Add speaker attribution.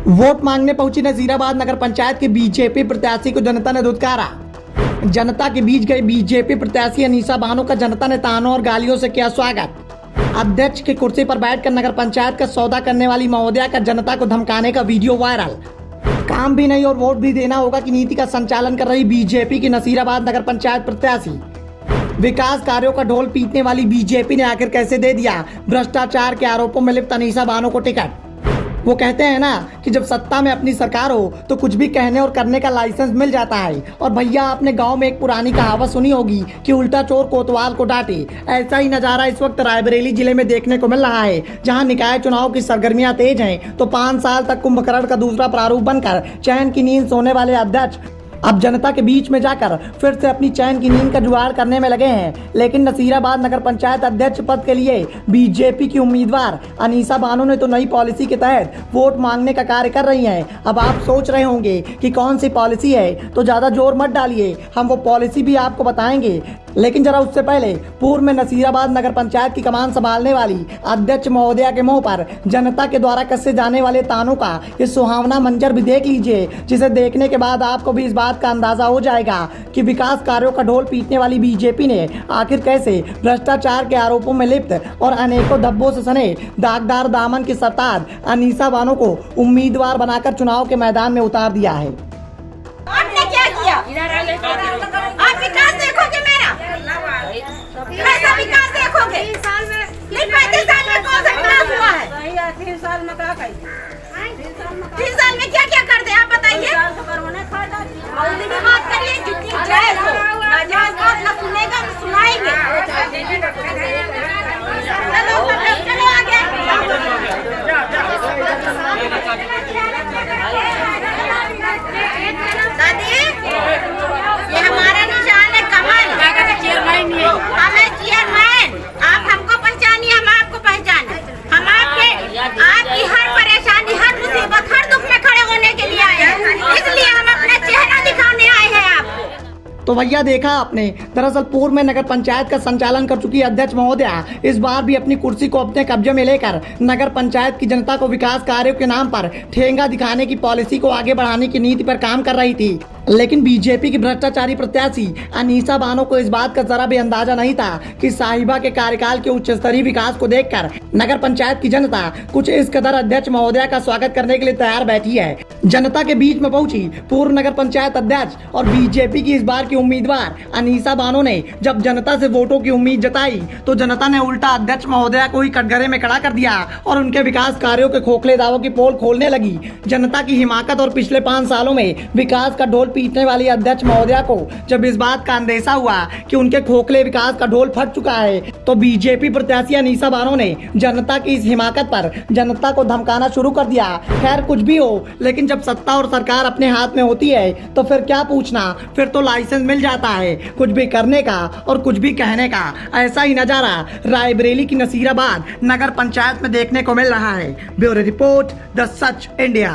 Speaker 1: Vote मांगने पहुंची नजीराबाद नगर पंचायत के बीजेपी प्रत्याशी को जनता ने धुतकारा। जनता के बीच गए बीजेपी प्रत्याशी अनीसा बानो का जनता ने तानों और गालियों से किया स्वागत। अध्यक्ष की कुर्सी पर बैठकर नगर पंचायत का सौदा करने वाली महोदया का जनता को धमकाने का वीडियो वायरल। काम भी नहीं और वोट भी देना होगा की नीति का संचालन कर रही बीजेपी की नसीराबाद नगर पंचायत प्रत्याशी। विकास कार्यों का ढोल पीटने वाली बीजेपी ने आखिर कैसे दे दिया भ्रष्टाचार के आरोपों में लिप्त अनीसा बानो को टिकट। वो कहते हैं ना कि जब सत्ता में अपनी सरकार हो तो कुछ भी कहने और करने का लाइसेंस मिल जाता है। और भैया आपने गांव में एक पुरानी कहावत सुनी होगी कि उल्टा चोर कोतवाल को डांटे। ऐसा ही नजारा इस वक्त रायबरेली जिले में देखने को मिल रहा है, जहां निकाय चुनाव की सरगर्मियां तेज हैं तो 5 साल तक कुंभकर्ण का दूसरा प्रारूप बनकर चैन की नींद सोने वाले अध्यक्ष अब जनता के बीच में जाकर फिर से अपनी चैन की नींद का जुगाड़ करने में लगे हैं। लेकिन नसीराबाद नगर पंचायत अध्यक्ष पद के लिए बीजेपी की उम्मीदवार अनीसा बानो ने तो नई पॉलिसी के तहत वोट मांगने का कार्य कर रही हैं। अब आप सोच रहे होंगे कि कौन सी पॉलिसी है, तो ज्यादा जोर मत डालिए, हम वो पॉलिसी भी आपको बताएंगे। लेकिन जरा उससे पहले पूर्व में नसीराबाद नगर पंचायत की कमान संभालने वाली अध्यक्ष महोदया के मुंह पर जनता के द्वारा कसे जाने वाले तानों का ये सुहावना मंजर भी देख लीजिए, जिसे देखने के बाद आपको भी इस बात का अंदाजा हो जाएगा कि विकास कार्यों का ढोल पीटने वाली बीजेपी ने आखिर कैसे भ्रष्टाचार के आरोपों में लिप्त और अनेकों धब्बों से सने दागदार दामन की सरताज अनीसा बानो को उम्मीदवार बनाकर चुनाव के मैदान में उतार दिया है।
Speaker 2: आपने क्या किया? आप विकास देखोगे मेरा? कैसा विकास देखोगे?
Speaker 3: 3 साल में
Speaker 2: 35 साल में कौन सा विकास हुआ है?
Speaker 3: 3 साल में क्या कही?
Speaker 2: 3 साल में क्या क्या कर दे आप बताइए? मौली की बात करिए, जितनी जायज हो, नाजायज बात ना सुनेगा तो सुनाएंगे। चलो आगे। दादी, ये हमारा निशान है कमल। हमें चेयरमैन, आप हमको पहचानिए, हम आपको पहचाने। हम आपकी हर परेशानी, हर मुसीबत, हर दुख में खड़े होने के लिए आए हैं, इसलिए हम अपना चेहरा दिखाने आए हैं आपको।
Speaker 1: तो भैया देखा आपने, दरअसल पूर्व में नगर पंचायत का संचालन कर चुकी अध्यक्ष महोदया इस बार भी अपनी कुर्सी को अपने कब्जे में लेकर नगर पंचायत की जनता को विकास कार्यों के नाम पर ठेंगा दिखाने की पॉलिसी को आगे बढ़ाने की नीति पर काम कर रही थी। लेकिन बीजेपी की भ्रष्टाचारी प्रत्याशी अनीसा बानो को इस बात का जरा भी अंदाजा नहीं था कि साहिबा के कार्यकाल के उच्च स्तरीय विकास को देखकर नगर पंचायत की जनता कुछ इस कदर अध्यक्ष महोदया का स्वागत करने के लिए तैयार बैठी है। जनता के बीच में पहुंची पूर्व नगर पंचायत अध्यक्ष और बीजेपी की इस बार की उम्मीदवार अनीसा बानो ने जब जनता से वोटों की उम्मीद जताई तो जनता ने उल्टा अध्यक्ष महोदया को ही कटघरे में खड़ा कर दिया और उनके विकास कार्यों के खोखले दावों की पोल खोलने लगी। जनता की हिमाकत और पिछले 5 सालों में विकास का ढोल पीटने वाली अध्यक्ष महोदया को जब इस बात का अंदेशा हुआ कि उनके खोखले विकास का ढोल फट चुका है तो बीजेपी प्रत्याशी अनीसा बानो ने जनता की इस हिमाकत पर जनता को धमकाना शुरू कर दिया। खैर कुछ भी हो, लेकिन जब सत्ता और सरकार अपने हाथ में होती है तो फिर क्या पूछना, फिर तो लाइसेंस मिल जाता है कुछ भी करने का और कुछ भी कहने का। ऐसा ही नजारा रायबरेली की नसीराबाद नगर पंचायत में देखने को मिल रहा है। Bureau report, the such India.